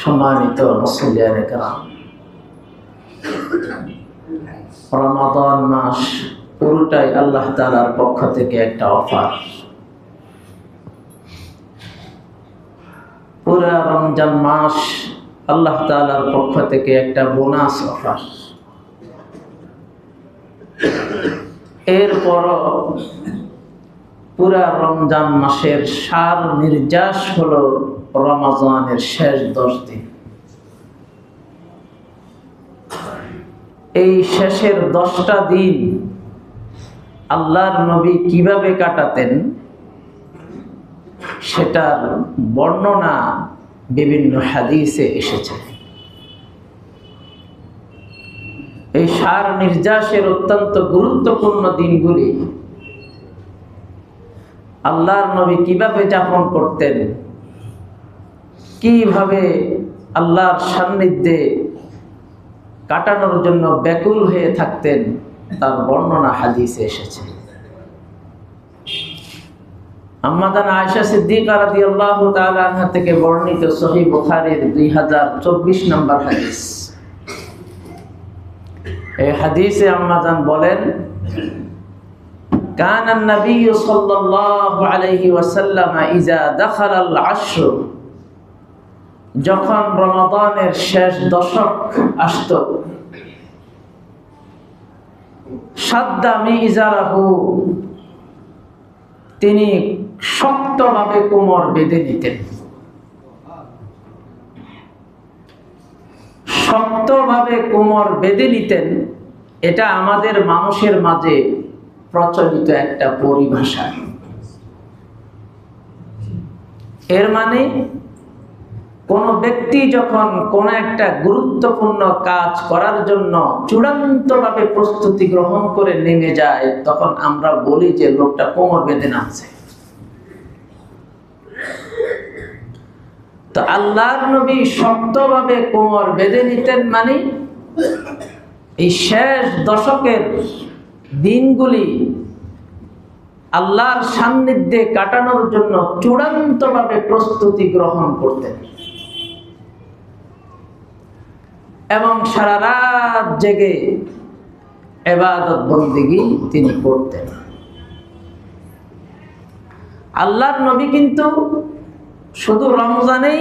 সম্মানিত মুসলিয়ানে কেরাম, রমাদান মাস পুরোটাই আল্লাহ তাআলার পক্ষ থেকে একটা অফার। পুরা রমজান মাস আল্লাহ তাআলার পক্ষ থেকে একটা বোনাস অফার। এরপরও পুরা রমজান মাসের সার নির্যাস হলো রমজানের শেষ 10 দিন। এই শেষের 10টা দিন আল্লাহর নবী কিভাবে কাটাতেন সেটার বর্ণনা বিভিন্ন হাদিসে এসেছে। এই সার নির্যাসের অত্যন্ত গুরুত্বপূর্ণ দিনগুলি আল্লাহর নবী কিভাবে যাপন করতেন, কিভাবে আল্লাহর সান্নিধ্যে কাটানোর জন্য ব্যাকুল হয়ে থাকতেন তার বর্ণনা হাদিসে এসেছে। আম্মাদান আয়েশা সিদ্দিকা রাদিয়াল্লাহু তাআলা আনহা থেকে বর্ণিত সহিহ বুখারীর 2024 নম্বর হাদিস। এই হাদিসে আম্মাদান বলেন, কানা নবী সাল্লাল্লাহু আলাইহি ওয়াসাল্লাম ইজা দাখালাল আশর, যখন রমাদানের শেষ দশক আসত, সাদ্দা মিজারাহু, তিনি শক্তভাবে কোমর বেঁধে নিতেন। শক্তভাবে কোমর বেঁধে নিতেন, এটা আমাদের মানুষের মাঝে প্রচলিত একটা পরিভাষা। এর মানে কোন ব্যক্তি যখন কোন একটা গুরুত্বপূর্ণ কাজ করার জন্য চূড়ান্তভাবে প্রস্তুতি গ্রহণ করে নেমে যায়, তখন আমরা বলি যে লোকটা কোমর বেঁধে নামছে। তো আল্লাহর নবী শক্তভাবে কোমর বেঁধে নিতেন, মানে এই শেষ দশকের দিনগুলি আল্লাহর সান্নিধ্যে কাটানোর জন্য চূড়ান্তভাবে প্রস্তুতি গ্রহণ করতেন এবং সারা রাত জেগে ইবাদত বন্দেগী তিনি করতেন। আল্লাহর নবী কিন্তু শুধু রমজানেই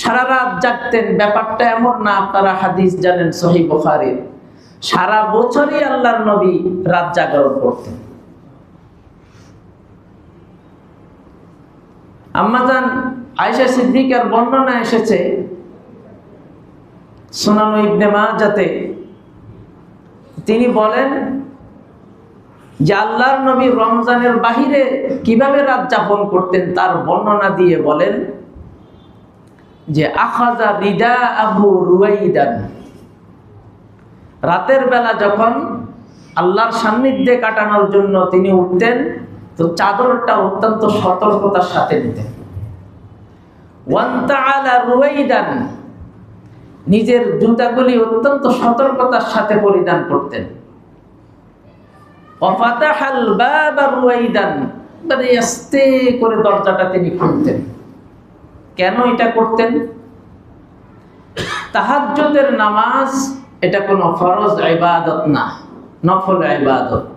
সারা রাত জাগতেন ব্যাপারটা এমন না। আপনারা হাদিস জানেন সহিহ বুখারীর, সারা বছরই আল্লাহর নবী রাত জাগরণ করতেন। আম্মাজান আয়েশা সিদ্দিকার বর্ণনা এসেছে সুনান ইবনে মাজাতে, তিনি বলেন যে আল্লাহর নবী রমজানের বাহিরে কিভাবে রাত যাপন করতেন তার বর্ণনা দিয়ে বলেন যে আখাযা রিদাআহু রুওয়াইদান, রাতের বেলা যখন আল্লাহর সান্নিধ্যে কাটানোর জন্য তিনি উঠতেন, তো চাদরটা অত্যন্ত সতর্কতার সাথে নিতেন। ওয়ান্তাআলা রুওয়াইদান, নিজের জুতাগুলি অত্যন্ত সতর্কতার সাথে পরিধান করতেন। ওয়াফাতাহাল বাবা রুওয়াইদান, মানে আস্তে করে দরজাটা তিনি খুলতেন। কেন এটা করতেন? তাহাজ্জুদের নামাজ এটা কোনো ফরজ ইবাদত না, নফল ইবাদত।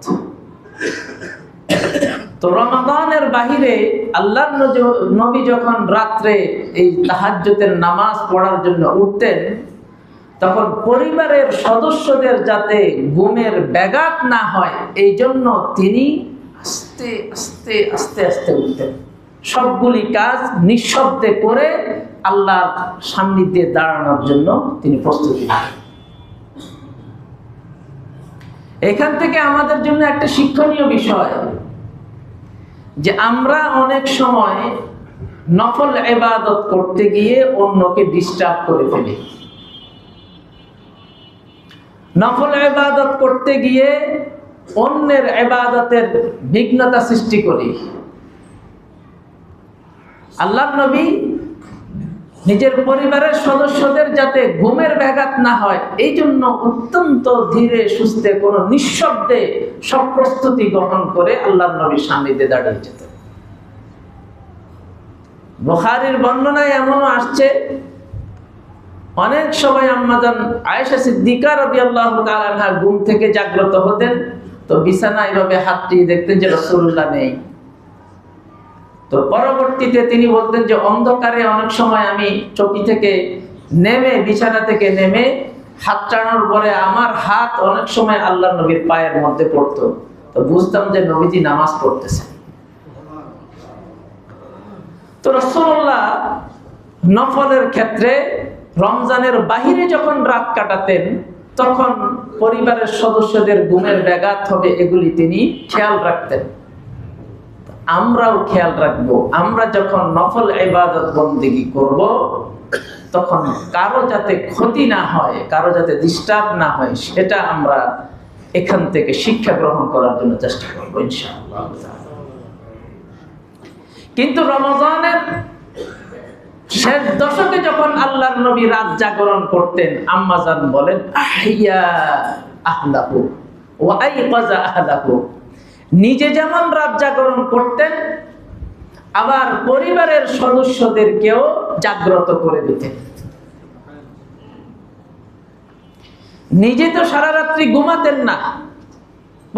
তো রমাদানের বাহিরে আল্লাহর নবী যখন রাত্রে এই তাহাজ্জুদের নামাজ পড়ার জন্য উঠতেন, তখন পরিবারের সদস্যদের যাতে ঘুমের ব্যাঘাত না হয় এই জন্য তিনি আস্তে আস্তে আস্তে আস্তে উঠতেন। সবগুলি কাজ নিঃশব্দে করে আল্লাহর সান্নিধ্যে দাঁড়ানোর জন্য তিনি প্রস্তুতি নেন। এখান থেকে আমাদের জন্য একটা শিক্ষণীয় বিষয় যে আমরা অনেক সময় নফল ইবাদত করতে গিয়ে অন্যকে ডিস্টার্ব করে ফেলি। নফল ইবাদত করতে গিয়ে অন্যের ইবাদতের বিঘ্নতা সৃষ্টি করি। আল্লাহর নবী নিজের পরিবারের সদস্যদের যাতে ঘুমের ব্যাঘাত না হয় এই জন্য অত্যন্ত ধীরে সুস্থে কোনো নিঃশব্দে সব প্রস্তুতি গ্রহণ করে আল্লাহর নবীর সান্নিধ্যে দাঁড়িয়ে যেতেন। বুখারীর বর্ণনায় এমনও আসছে অনেক সময় আম্মাজান আয়েশা সিদ্দিকা রাদিয়াল্লাহু তাআলা আনহা ঘুম থেকে জাগ্রত হতেন, তো বিছানায় এভাবে হাতটি দেখতেন যে রাসূলুল্লাহ নেই। তো পরবর্তীতে তিনি বলতেন যে অন্ধকারে অনেক সময় আমি চৌকি থেকে নেমে, বিছানা থেকে নেমে হাত টানার পরে আমার হাত অনেক সময় আল্লাহর নবীর পায়ের মধ্যে পড়তো, তো বুঝতাম যে নবীজি নামাজ পড়তেছেন। তো রাসূলুল্লাহ নফলের ক্ষেত্রে রমজানের বাহিরে যখন রাত কাটাতেন, তখন পরিবারের সদস্যদের ঘুমের ব্যাঘাত হবে এগুলি তিনি খেয়াল রাখতেন। আমরাও খেয়াল রাখবো, আমরা যখন নফল ইবাদত বন্দেগী করব, তখন কারো যাতে ক্ষতি না হয়, কারো যাতে ডিস্টার্ব না হয়, সেটা আমরা এখান থেকে শিক্ষা গ্রহণ করার জন্য চেষ্টা করবো ইনশাআল্লাহ। কিন্তু রমজানের শেষ দশকে যখন আল্লাহর নবী রাত জাগরণ করতেন, আম্মাজান বলেন আহিয়া আহলাহু ওয়া আইকাযা আহলাহু, নিজে যেমন রাত জাগরণ করতেন, আবার পরিবারের সদস্যদেরকেও জাগ্রত করে দিতেন। নিজে তো সারা রাত্রি ঘুমাতেন না,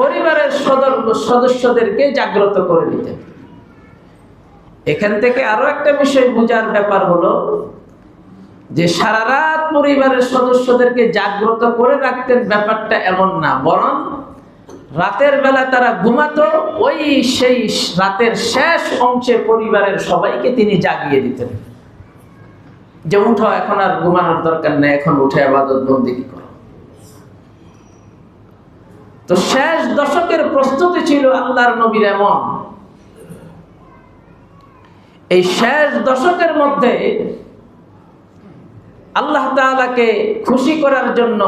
পরিবারের সদস্যদেরকে জাগ্রত করে দিতেন। এখান থেকে আরো একটা বিষয় বোঝার ব্যাপার হলো যে সারা রাত পরিবারের সদস্যদেরকে জাগ্রত করে রাখতেন, ব্যাপারটা এমন না, বরং রাতের বেলা তারা ঘুমাতো, ওই সেই রাতের শেষ অংশে পরিবারের সবাইকে তিনি জাগিয়ে দিতেন যে উঠো, এখন আর ঘুমানোর দরকার নেই, এখন উঠে ইবাদত বন্দেগী করো। তো শেষ দশকের প্রস্তুতি ছিল আল্লাহর নবীর এমন। এই শেষ দশকের মধ্যে আল্লাহ তাআলাকে খুশি করার জন্য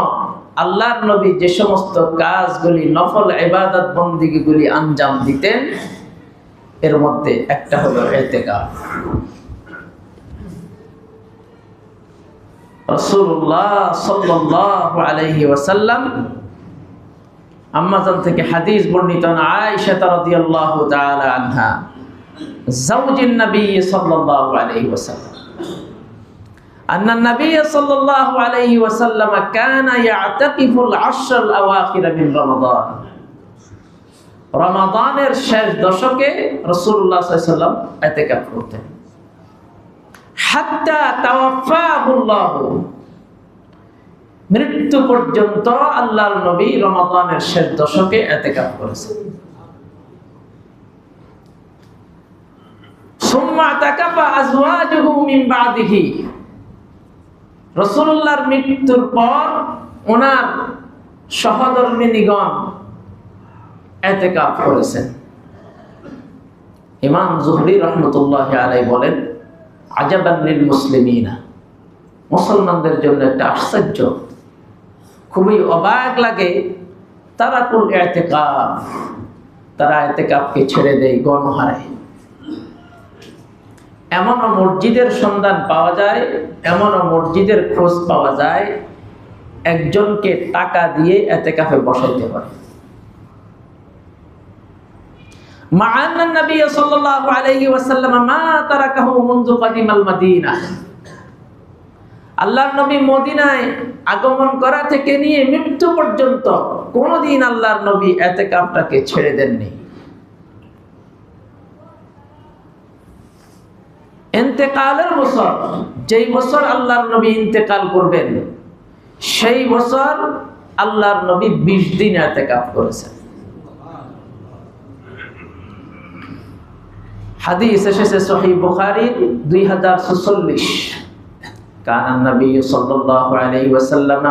আল্লাহর নবী যে সমস্ত কাজগুলি, নফল ইবাদত বন্দেগীগুলি আঞ্জাম দিতেন, এর মধ্যে একটা হলো ইতিকাফ। রাসূলুল্লাহ সাল্লাল্লাহু আলাইহি ওয়াসাল্লাম আম্মাজান থেকে হাদিস বর্ণিত, আয়েশা রাদিয়াল্লাহু তাআলা আনহা জাওজিন নবী সাল্লাল্লাহু আলাইহি ওয়াসাল্লাম أن النبي صلى الله عليه وسلم كان يعتكف العشر الأواخر من رمضان। রমাদানের শেষ দশকে রাসূলুল্লাহ সাল্লাল্লাহু আলাইহি ওয়াসাল্লাম ইতিকাফ করতেন, হাত্তা তাওয়াফাহুল্লাহ, মৃত্যু পর্যন্ত আল্লাহর নবী রমাদানের শেষ দশকে ইতিকাফ করেছেন। সুম্মা তাকাফা আজওয়াজুহু মিন বাদিহি, রাসূলুল্লাহর মৃত্যুর পর ওনার সহধর্মিণীগণ ইতিকাফ করেছেন। ইমাম যুহরি রাহমাতুল্লাহি আলাইহি বলেন, আজাবান লিল মুসলিমিনা, মুসলমানদের জন্য একটা আশ্চর্য, খুবই অবাক লাগে, তারাকুল ইতিকাফ, তারা ইতিকাফকে ছেড়ে দেয়, গণহারে। এমনও মসজিদের সন্ধান পাওয়া যায়, এমনও মসজিদের খোঁজ পাওয়া যায় একজনকে টাকা দিয়ে ইতিকাফে বসাইতে পারে। মা আন্না নবী সাল্লাল্লাহু আলাইহি ওয়াসাল্লাম মা তারাকাহু মুনযু কাদিমাল মাদিনা, আল্লাহর নবী মদিনায় আগমন করা থেকে নিয়ে মৃত্যু পর্যন্ত কোনদিন আল্লাহর নবী ইতিকাফটাকে ছেড়ে দেননি। ইন্তেকালের বছর, যেই বছর আল্লাহর নবী ইন্তেকাল করবেন, সেই বছর আল্লাহর নবী 20 দিন ইতিকাফ করেছেন। হাদিস এসেছে সহিহ বুখারী 2046, কানা নবী সাল্লাল্লাহু আলাইহি ওয়াসাল্লাম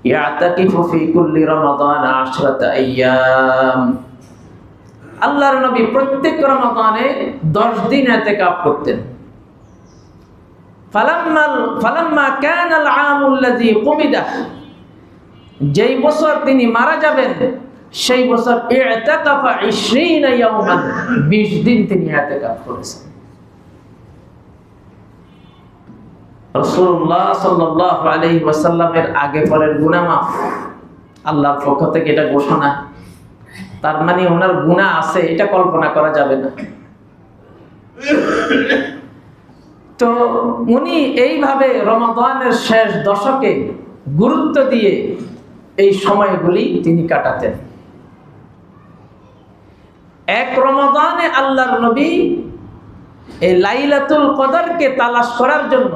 ইয়াতাকিফু ফি কুল্লি রমাদান 10 আইয়াম, আল্লাহর নবী প্রত্যেক রমাদানে 10 দিন ইতিকাফ করতেন। ফালাম্মা কানাল আমুল্লাযী কুবিদা, যেই বছর তিনি মারা যাবেন, সেই বছর ইতিকাফা 20 ইয়াওমান, 20 দিন তিনি ইতিকাফ করেছেন। রাসূলুল্লাহ সাল্লাল্লাহু আলাইহি ওয়াসাল্লামের আগে পরের গুনাহ মাফ, আল্লাহর পক্ষ থেকে এটা ঘোষণা। তার মানে ওনার গুনাহ আছে, এটা কল্পনা করা যাবে না। তো উনি এইভাবে রমাদানের শেষ দশকে গুরুত্ব দিয়ে এই সময়গুলি তিনি কাটাতেন। এক রমাদানে আল্লাহর নবী এই লাইলাতুল কদরকে তালাশ করার জন্য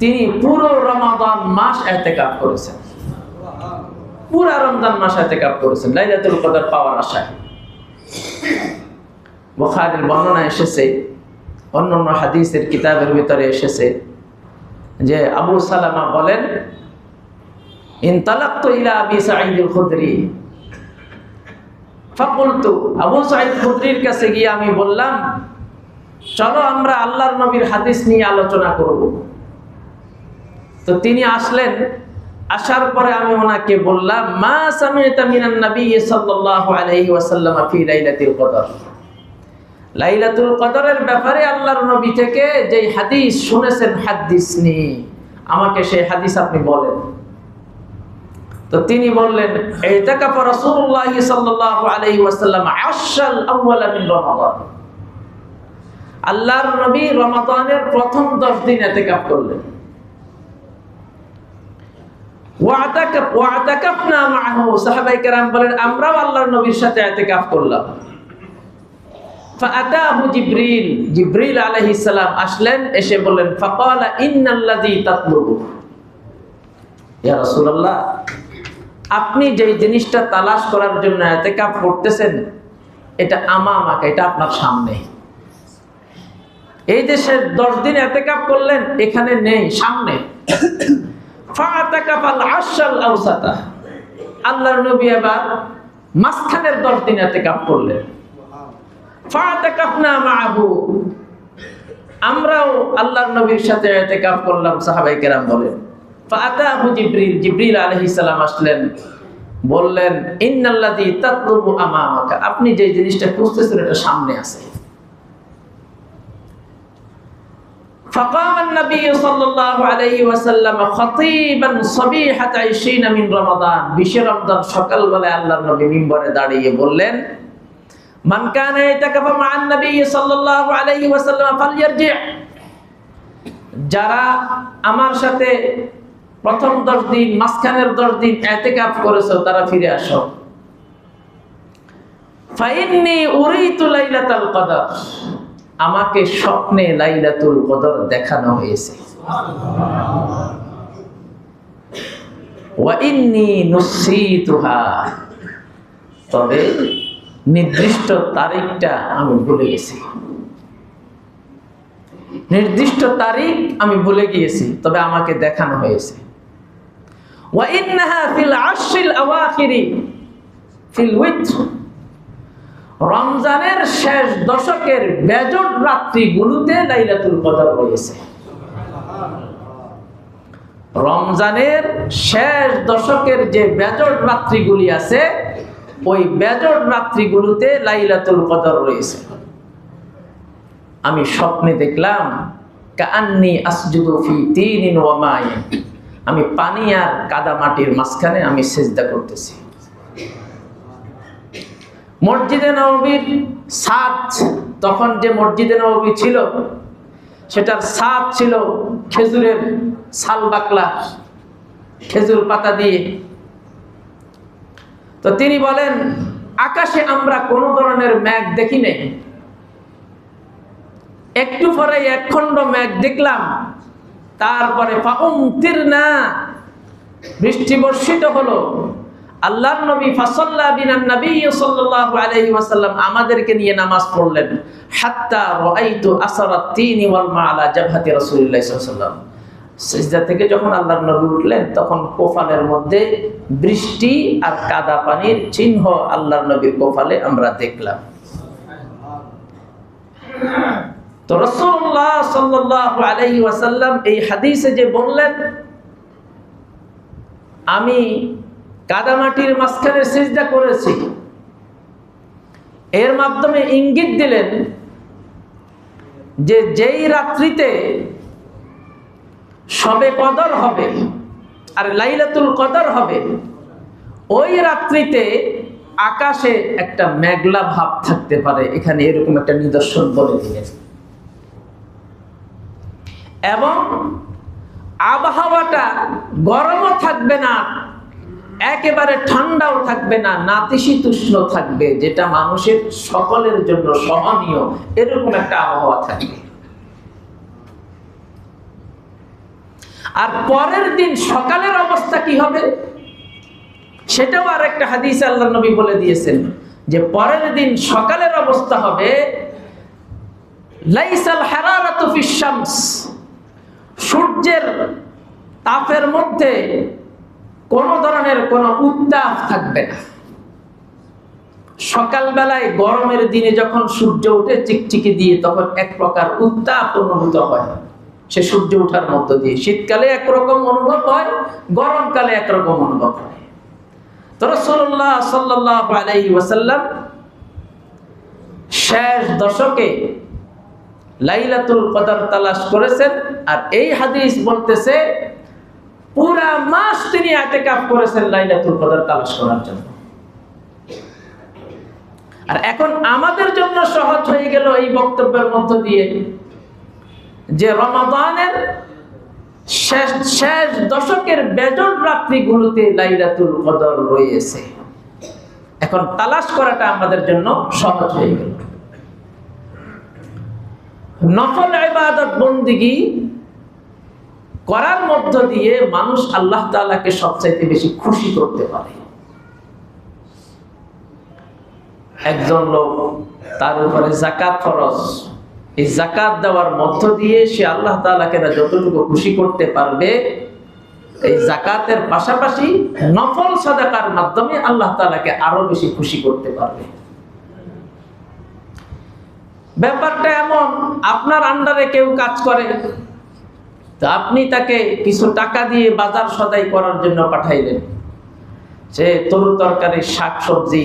তিনি পুরো রমাদান মাস ইতিকাফ করেছেন, পুরো রমজান মাস ইতিকাফ করেছেন লাইলাতুল কদর পাওয়ার আশায়। বুখারীর বর্ণনা এসেছে, অন্যান্য হাদিসের কিতাবের ভিতরে এসেছে যে আবু সালামা বলেন, ইনতালাকতু ইলা আবি সাঈদ আল খুদরি ফাকুলতু, আবু সাঈদ খুদরির কাছে গিয়ে আমি বললাম, চলো আমরা আল্লাহর নবীর হাদিস নিয়ে আলোচনা করব। তো তিনি আসলেন, আসার পরে আমি ওনাকে বললাম, মা সামি'তা মিনান নবী সাল্লাল্লাহু আলাইহি ওয়াসাল্লাম ফি লাইলাতুল কদর, লাইলাতুল কদরের ব্যাপারে আল্লাহর নবী থেকে যে হাদিস শুনেছেন হাদিসনি, আমাকে সেই হাদিস আপনি বলেন। তো তিনি বললেন, ইতাকাফা রাসূলুল্লাহ সাল্লাল্লাহু আলাইহি ওয়াসাল্লাম আশরাল আউয়ালা মিন রমাদান, আল্লাহর নবী রমাদানের প্রথম 10 দিন ইতিকাফ করলেন। ওয়াতাকাফনা মাআহু, সাহাবায়ে কেরাম বলেন আমরাও আল্লাহর নবীর সাথে ইতিকাফ করলাম। ফাআতাহু জিবরিল, জিবরিল আলাইহিস সালাম আসলেন, এসে বললেন, ফাকালা ইন্নাল্লাযী তাতলুবু, ইয়া রাসূলুল্লাহ, আপনি যে জিনিসটা তালাশ করার জন্য ইতিকাফ করতেছেন এটা আমাকে, এটা আপনার সামনে। এই যে সে 10 দিন ইতিকাফ করলেন, এখানে নেই, সামনে। ফাআতাকাফাল আশরাল আওসাতা, আল্লাহর নবী এবার মাঝখানের 10 দিন ইতিকাফ করলেন। ফাআতাকাফনা মাআহু, আমরাও আল্লাহর নবীর সাথে ইতিকাফ করলাম, সাহাবায়ে কেরাম বলেন। ফাআতাহু জিবরিল, জিবরিল আলাইহিস সালাম আসলেন, বললেন, ইন্নাল্লাযী তাতলুবু আমামাকা, আপনি যে জিনিসটা খুঁজতেছেন এটা সামনে আছে। فقام النبي صلى الله عليه وسلم خطيبا صبيحة 20 من رمضان, 20 রমজান সকালবেলায় আল্লাহর নবী মিম্বরে দাঁড়িয়ে বললেন, মান কানা ইতাকাফা মা'আন নবী সাল্লাল্লাহু আলাইহি ওয়াসাল্লাম ফালইয়ারজি', যারা আমার সাথে প্রথম 10 দিন মাঝখানের 10 দিন ইতিকাফ করেছো তারা ফিরে আসো। ফাইন্নী উরিতু লাইলাতুল কদর, আমাকে স্বপ্নে লাইলাতুল কদর দেখানো হয়েছে। ওয়া ইন্নী নুসিতুহা, তবে নির্দিষ্ট তারিখটা আমি ভুলে গেছি, নির্দিষ্ট তারিখ আমি ভুলে গিয়েছি, তবে আমাকে দেখানো হয়েছে। ওয়া ইন্নাহা ফিল আশরিল আওয়াখিরি ফিল উইতর, রমজানের শেষ দশকের বেজোড় রাত্রিগুলোতে লাইলাতুল কদর রয়েছে। রমজানের শেষ দশকের যে বেজোড় রাত্রিগুলি আছে, ওই বেজোড় রাত্রিগুলোতে লাইলাতুল কদর রয়েছে। আমি স্বপ্নে দেখলাম, কাআন্নী আসজুদু ফি তিনিন ওয়া মাইন, আমি পানি আর কাদা মাটির মাঝখানে আমি সিজদা করতেছি। মসজিদে নববীর ছাদ, তখন যে মসজিদে নববী ছিল সেটার ছাদ ছিল খেজুরের ছাল বাকলা, খেজুর পাতা দিয়ে। তো তিনি বলেন, আকাশে আমরা কোন ধরনের মেঘ দেখি নাই, একটু পরে এক খণ্ড মেঘ দেখলাম, তারপরে ফাউমতিরনা, বৃষ্টি বর্ষিত হলো। আল্লাহর নবী ফাসাল্লা বিনান নবী সাল্লাল্লাহু আলাইহি ওয়াসাল্লাম আমাদেরকে নিয়ে নামাজ পড়লেন। হাত্তা রাআইতু আসরাত তিনি ওয়াল মা আলা জাবহাতি রাসূলুল্লাহ সাল্লাল্লাহু আলাইহি ওয়াসাল্লাম, সিজদা থেকে যখন আল্লাহর নবী উঠলেন তখন কোফালের মধ্যে বৃষ্টি আর কাদা পানির চিহ্ন আল্লাহর নবীর কোফালে আমরা দেখলাম। তো রাসূলুল্লাহ সাল্লাল্লাহু আলাইহি ওয়াসাল্লাম এই হাদিসে যে বললেন, আমি কাদামাটির মাঝখানে সিজদা করেছি, এর মাধ্যমে ইঙ্গিত দিলেন যে যেই রাত্রিতে শবে কদর হবে আর লাইলাতুল কদর হবে, ওই রাত্রিতে আকাশে একটা মেঘলা ভাব থাকতে পারে, এখানে এরকম একটা নিদর্শন বলে দিলেন। এবং আবহাওয়াটা গরমও থাকবে না, একেবারে ঠান্ডাও থাকবে না, নাতিশীতোষ্ণ থাকবে, যেটা মানুষের সকলের জন্য সহনীয়, এরকম একটা আবহাওয়া থাকবে। আর পরের দিন সকালের অবস্থা কি হবে সেটাও আর একটা হাদিসে আল্লাহর নবী বলে দিয়েছেন, যে পরের দিন সকালের অবস্থা হবে লাইসাল হারারাতু ফিশ শামস, সূর্যের তাপের মধ্যে কোন ধরনের কোন উত্তাপ থাকবে না। সকালবেলায় গরমের দিনে যখন সূর্য উঠে চিকচিকি দিয়ে, তখন এক প্রকার উত্তাপ অনুভূত হয় সে সূর্য ওঠার মধ্য দিয়ে। শীতকালে একরকম অনুভব হয়, গরমকালে একরকম অনুভব হয়। তো রাসূলুল্লাহ সাল্লাল্লাহু আলাইহি ওয়াসাল্লাম শেষ দশকে লাইলাতুল কদর তালাশ করেছেন, আর এই হাদিস বলতেছে পুরা মাস তিনি ইতিকাফ করেছেন লাইলাতুল কদর তালাশ করার জন্য। আর এখন আমাদের জন্য সহজ হয়ে গেল এই বক্তব্যের মধ্য দিয়ে যে রমাদানের শেষ দশকের বেজর রাত্রিগুলোতে লাইলাতুল কদর রয়েছে। এখন তালাশ করাটা আমাদের জন্য সহজ হয়ে গেল। নফল ইবাদত বন্দেগী করার মধ্য দিয়ে মানুষ আল্লাহ তাআলাকে সবচাইতে বেশি খুশি করতে পারে। একজন লোক, তার উপরে যাকাত ফরজ, এই যাকাত দেওয়ার মধ্য দিয়ে সে আল্লাহ তাআলাকে যতটুকু খুশি করতে পারবে, এই যাকাতের পাশাপাশি নফল সাদাকার মাধ্যমে আল্লাহ তাআলাকে আরো বেশি খুশি করতে পারবে। ব্যাপারটা এমন, আপনার আন্ডারে কেউ কাজ করে, তো আপনি তাকে কিছু টাকা দিয়ে বাজার সদাই করার জন্য পাঠাইলেন, সে তরু তরকারি শাক সবজি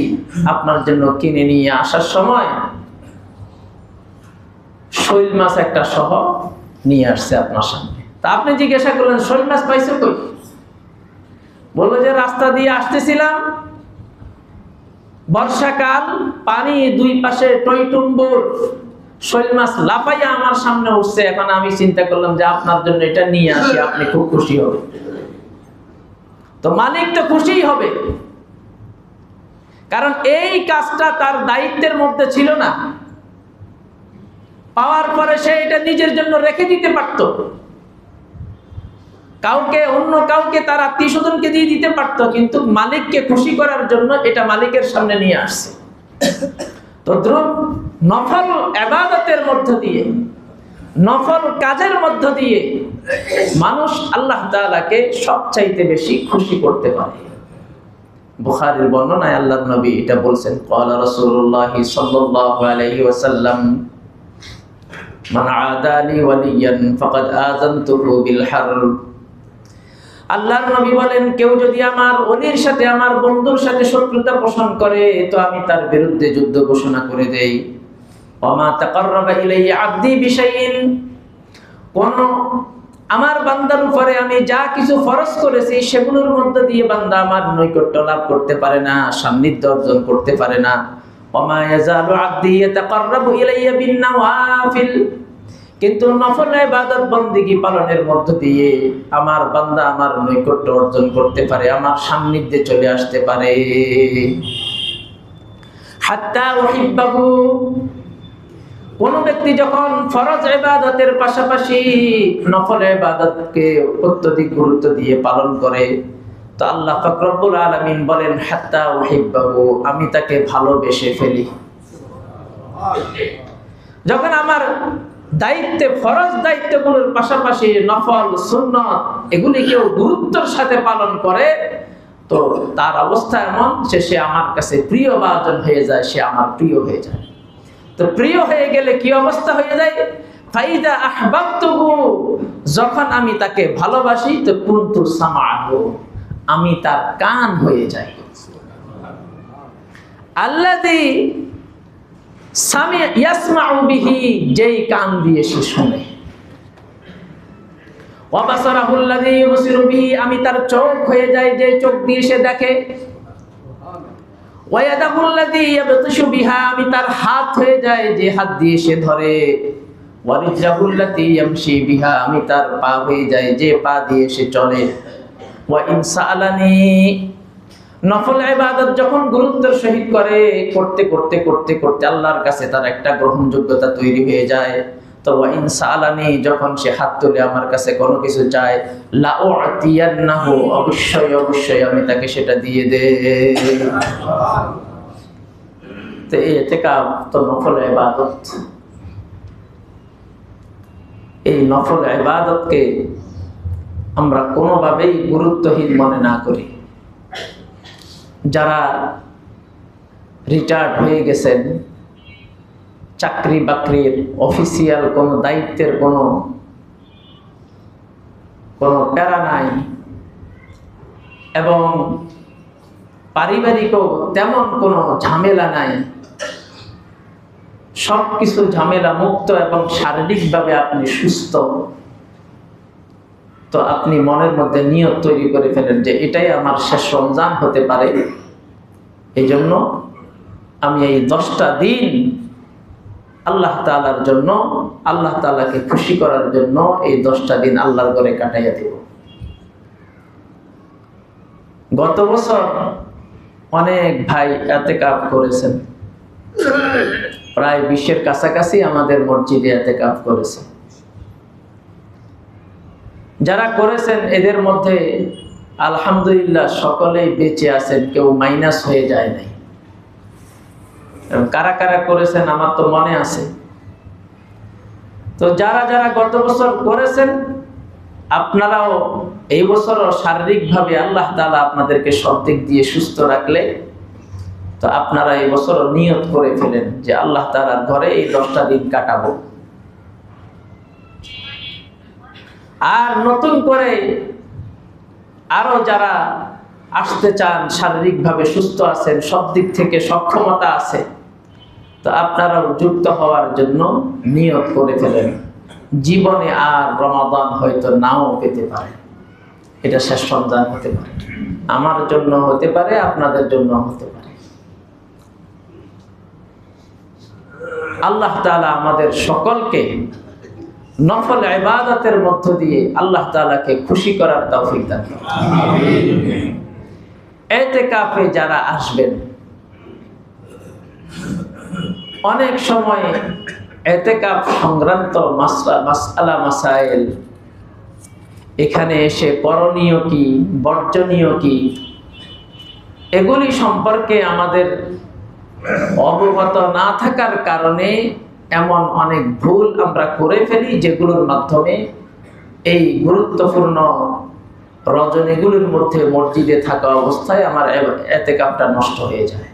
আপনার জন্য কিনে নিয়ে আসার সময় শৈল মাছ একটা সহ নিয়ে আসছে আপনার সামনে। তা আপনি জিজ্ঞাসা করলেন, শৈল মাছ পাইছো কই? বললো যে রাস্তা দিয়ে আসতেছিলাম, বর্ষাকাল, পানি দুই পাশে টইটুম্বুর, শৈল মাছ লাফাইয়া আমার সামনে উঠছে। এখন আমি চিন্তা করলাম যে আপনার জন্য এটা নিয়ে আসি, আপনি খুব খুশি হবে। তো মালিক তো খুশিই হবে, কারণ এই কাজটা তার দায়িত্বের মধ্যে ছিল না। পাওয়ার পরে সে এটা নিজের জন্য রেখে দিতে পারত, কাউকে, অন্য কাউকে, তার আত্মীয় স্বজনকে দিয়ে দিতে পারত, কিন্তু মালিককে খুশি করার জন্য এটা মালিকের সামনে নিয়ে আসছে। তো নফল ইবাদতের মধ্য দিয়ে, নফল কাজের মধ্য দিয়ে মানুষ আল্লাহ তাআলাকে সবচাইতে বেশি খুশি করতে পারে। বুখারীর বর্ণনায় আল্লাহর নবী এটা বলছেন, ক্বালা রাসূলুল্লাহ সাল্লাল্লাহু আলাইহি ওয়াসাল্লাম, মান আদালি ওয়ালিয়ান ফাকাদ আযানতুহু বিল হারব। আল্লাহর নবী বলেন, কেউ যদি আমার ওলির সাথে, আমার বন্ধুর সাথে শত্রুতা পোষণ করে, তো আমি তার বিরুদ্ধে যুদ্ধ ঘোষণা করে দেই। ওমা তাকাররাবা ইলাইয়া আবদি বিশাইইন, কোন আমার বান্দার উপরে আমি যা কিছু ফরজ করেছি সেগুলোর মধ্যে দিয়ে বান্দা আমার নৈকট্য লাভ করতে পারে না, সান্নিধ্য অর্জন করতে পারে না। ওমা ইয়াজালু আবদি ইয়াতাকাররাবু ইলাইয়া বিন নওয়াফিল, কিন্তু নফল ইবাদত বন্দেগী পালনের মধ্য দিয়ে আমার বান্দা আমার নৈকট্য অর্জন করতে পারে, আমার সান্নিধ্যে চলে আসতে পারে। হাত্তা উহিব্বাহু, কোন ব্যক্তি যখন ফরজ ইবাদতের পাশাপাশি নফল ইবাদতকে অত্যধিক গুরুত্ব দিয়ে পালন করে, তো আল্লাহ পাক রব্বুল আলামিন বলেন, হাত্তা উহিব্বাহু, আমি তাকে ভালোবেসে ফেলি। যখন আমার দায়িত্বে, ফরজ দায়িত্বগুলোর পাশাপাশি নফল সুন্নাত এগুলিকেও গুরুত্বের সাথে পালন করে, তো তার অবস্থা এমন যে সে আমার কাছে প্রিয় ভাজন হয়ে যায়, সে আমার প্রিয় হয়ে যায়। তো প্রিয় হয়ে গেলে কি অবস্থা হয়ে যায়? ফাইদা আহবাবতুহু, যখন আমি তাকে ভালোবাসি, তো কুনতু সামাহু, আমি তার কান হয়ে যাই। আল্লাযী ইয়াসমাউ বিহি, যেই কান দিয়ে সে শুনে। ওয়া বাসারাহুল্লাযী ইউবসিরু বিহি, আমি তার চোখ হয়ে যাই, যে চোখ দিয়ে সে দেখে। ওয়া ইয়াদাহুল্লাযী ইয়াবতিশু বিহা, আমি তার হাত হয়ে যায়, যে হাত দিয়ে সে ধরে। ওয়ারিজলাহুল্লাতী ইয়ামশি বিহা, আমি তার পা হয়ে যাই যে পা দিয়ে সে চলে। ওয়া ইন সাআলানি, নফল ইবাদত যখন গুরুত্বের সহিত করে, করতে করতে করতে করতে আল্লাহর কাছে তার একটা গ্রহণযোগ্যতা তৈরি হয়ে যায়। তো ওয়া ইন সাআলানি, যখন সে হাত তুলে আমার কাছে কোনো কিছু চায়, লা উআতিয়ান্নাহু, অবশ্যই অবশ্যই আমি তাকে সেটা দিয়ে দেই। তো ইতিকাফ তো নফল ইবাদত। এই নফল ইবাদতকে আমরা কোনোভাবেই গুরুত্বহীন মনে না করি। যারা রিটায়ার্ড হয়ে গেছেন, চাকরি বাকরির অফিসিয়াল কোনো দায়িত্বের কোনো প্যারা নাই, এবং পারিবারিকও তেমন কোনো ঝামেলা নাই, সবকিছু ঝামেলা মুক্ত এবং শারীরিকভাবে আপনি সুস্থ, তো আপনি মনের মধ্যে নিয়ত তৈরি করে ফেলেন যে এটাই আমার শেষ রমজান হতে পারে, এই জন্য আমি এই 10টা দিন আল্লাহ তাআলার জন্য, আল্লাহ তাআলাকে খুশি করার জন্য এই 10টা দিন আল্লাহর ঘরে কাটাইয়া দেব। গত বছর অনেক ভাই ইতিকাফ করেছেন, প্রায় 20-এর কাছাকাছি আমাদের মসজিদে ইতিকাফ করেছে। যারা করেছেন এদের মধ্যে আলহামদুলিল্লাহ সকলেই বেঁচে আছেন, কেউ মাইনাস হয়ে যায় নাই। কারা কারা করেছেন আমার তো মনে আছে। তো যারা যারা গত বছর করেছেন, আপনারাও এই বছরও শারীরিকভাবে আল্লাহ তাআলা আপনাদেরকে সব দিক দিয়ে সুস্থ রাখলে, তো আপনারা এই বছরও নিয়ত করে ফেলেন যে আল্লাহ তাআলার ঘরে এই 10টা দিন কাটাবো। আর নতুন করে আরো যারা আসতে চান, শারীরিকভাবে সুস্থ আছেন, সব দিক থেকে সক্ষমতা আছে, তো আপনারাও যুক্ত হওয়ার জন্য নিয়ত করে ফেলেন। জীবনে আর রমাদান হয়তো নাও পেতে পারে, এটা শেষ রমজান হতে পারে, আমার জন্য হতে পারে, আপনাদের জন্য হতে পারে। আল্লাহ তাআলা আমাদের সকলকে নফল ইবাদতের মধ্য দিয়ে আল্লাহ তাআলাকে খুশি করার তৌফিক দান করুন। ইতিকাফে যারা আসবেন, অনেক সময় ইতিকাফ সংক্রান্ত মাসআলা মাসাইল, এখানে এসে করণীয় কি বর্জনীয় কি, এগুলি সম্পর্কে আমাদের অবগত না থাকার কারণে এমন অনেক ভুল আমরা করে ফেলি, যেগুলোর মাধ্যমে এই গুরুত্বপূর্ণ রজনীগুলির মধ্যে মসজিদে থাকা অবস্থায় আমার ইতিকাফটা নষ্ট হয়ে যায়।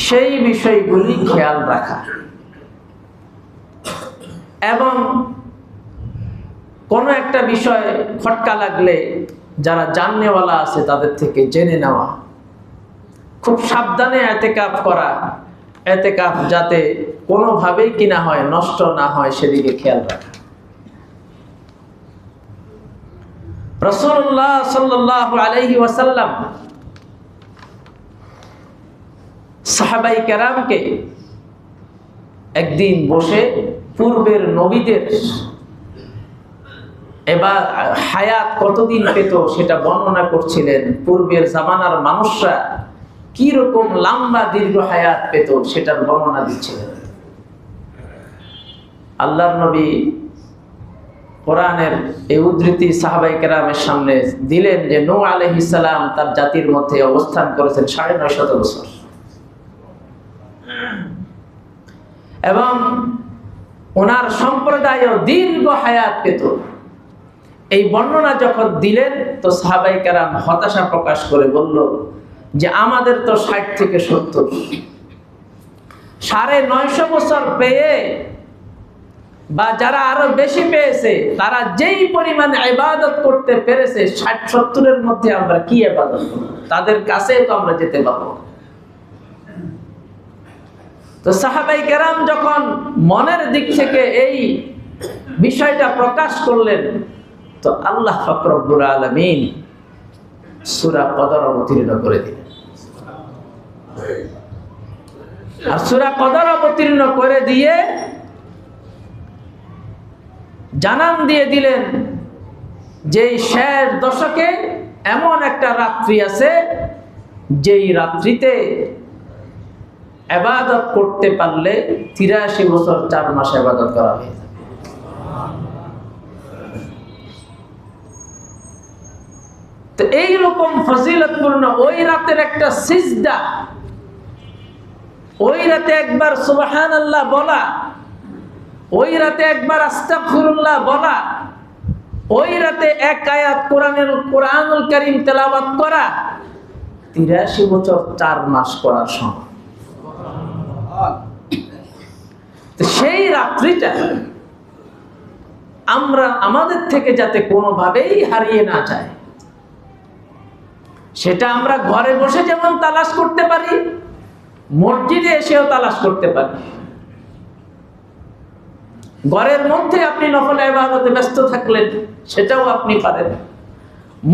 সেই বিষয়গুলি খেয়াল রাখা এবং কোনো একটা বিষয় খটকা লাগলে যারা জাননেওয়ালা আছে তাদের থেকে জেনে নেওয়া, খুব সাবধানে ইতিকাফ করা, ইতিকাফ যাতে কোনোভাবেই কি না হয়, নষ্ট না হয়, সেদিকে খেয়াল রাখা। রাসূলুল্লাহ সাল্লাল্লাহু আলাইহি ওয়াসাল্লাম সাহাবায়ে কেরামকে একদিন বসে পূর্বের নবীদের এবার হায়াত কতদিন পেত সেটা বর্ণনা করছিলেন। পূর্বের জামানার মানুষরা কি রকম লম্বা দীর্ঘ হায়াত পেত সেটার বর্ণনা দিচ্ছিলেন। আল্লাহর নবী কোরআনের এই উদ্ধৃতি সাহাবায়ে কেরামের সামনে দিলেন যে নূহ আলাইহিস সালাম তার জাতির মধ্যে অবস্থান করেছেন 950 বছর, এবং ওনার সম্প্রদায়ও দীর্ঘ হায়াত পেত। এই বর্ণনা যখন দিলেন তো সাহাবায়ে কেরাম হতাশা প্রকাশ করে বলল যে আমাদের তো 60 থেকে 70, 950 বছর পেয়ে বা যারা আরো বেশি পেয়েছে তারা যেই পরিমাণে ইবাদত করতে পেরেছে, 60-70-এর মধ্যে আমরা কি ইবাদত করব? তাদের কাছেও তো আমরা যেতে পারবো। তো সাহাবায়ে কেরাম যখন মনের দিক থেকে এই বিষয়টা প্রকাশ করলেন, তো আল্লাহ পাক রব্বুল আলামিন সূরা কদর অবতীর্ণ করে দিলেন। আর সূরা কদর অবতীর্ণ করে দিয়ে জানান দিয়ে দিলেন যে শেষ দশকে এমন একটা রাত্রি আছে যেই রাত্রিতে ইবাদত করতে পারলে 83 বছর 4 মাস ইবাদত করা হয়ে যাবে। তো এইরকম ফজিলতপূর্ণ ওই রাতের একটা সিজদা, ওই রাতে একবার সুবহানাল্লাহ বলা, ওই রাতে একবার আস্তাগফিরুল্লাহ বলা, ওই রাতে এক আয়াত কোরআনুল কারীম তেলাওয়াত করা 83 বছর 4 মাস করার সমান। তো সেই রাত্রিটা আমরা আমাদের থেকে যাতে কোনোভাবেই হারিয়ে না যায়, সেটা আমরা ঘরে বসে যেমন তালাশ করতে পারি, মসজিদে এসেও তালাশ করতে পারি। ঘরের মধ্যে আপনি নফল ইবাদতে ব্যস্ত থাকলেন, সেটাও আপনি পারেন।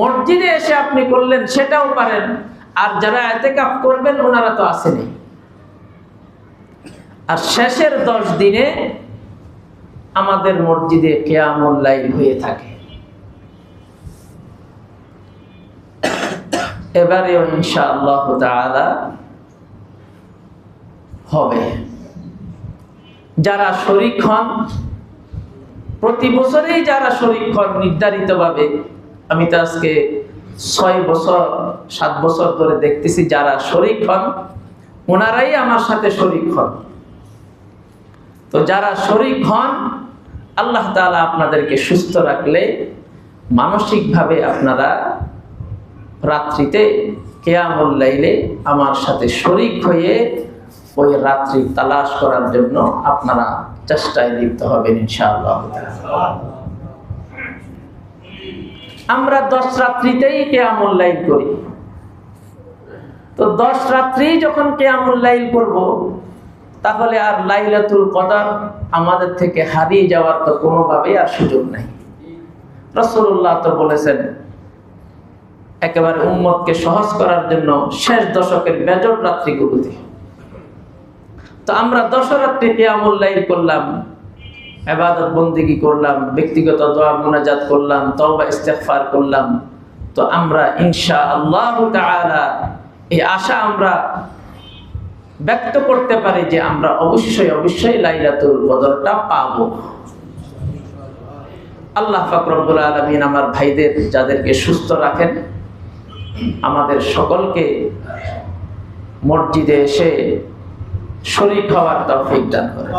মসজিদে এসে আপনি করলেন, সেটাও পারেন। আর যারা ইতিকাফ করবেন ওনারা তো আসেনি। আর শেষের 10 দিনে আমাদের মসজিদে কিয়ামুল লাইল হয়ে থাকে। এবারেও ইনশাআল্লাহ তাআলা হবে। যারা শরীক হন, প্রতি বছরেই যারা শরীক হন নির্ধারিতভাবে, আমি তো আজকে 6 বছর 7 বছর ধরে দেখতেছি যারা শরীক হন ওনারাই আমার সাথে শরীক হন। তো যারা শরীক হন, আল্লাহ তাআলা আপনাদেরকে সুস্থ রাখলে মানসিকভাবে আপনারা রাত্রিতে কিয়ামুল লাইলে আমার সাথে শরীক হয়ে ওই রাত্রি তালাশ করার জন্য আপনারা চেষ্টায় লিপ্ত হবেন ইনশাআল্লাহ। আমরা 10 রাত্রিতেই কিয়ামুল লাইল করি। তো 10 রাত্রি যখন কিয়ামুল লাইল করব, তাহলে আর লাইলাতুল কদর আমাদের থেকে হারিয়ে যাওয়ার তো কোনোভাবেই আর সুযোগ নাই। রাসূলুল্লাহ তো বলেছেন একেবারে উম্মতকে সহজ করার জন্য শেষ দশকের বেজর রাত্রিগুলোতে। তো আমরা 10 রাত্রি কিয়ামুল লাইল করলাম, ইবাদত বন্দেগী করলাম, ব্যক্তিগত দোয়া মুনাজাত করলাম, তওবা ইস্তিগফার করলাম। তো আমরা ইনশাআল্লাহ তাআলা এই আশা আমরা ব্যক্ত করতে পারি যে আমরা অবশ্যই লাইলাতুল কদরটা পাবো। আল্লাহ পাক রব্বুল আলামিন আমার ভাইদের যাদেরকে সুস্থ রাখেন, আমাদের সকলকে মসজিদে এসে শরীক হওয়ার তৌফিক দান করেন।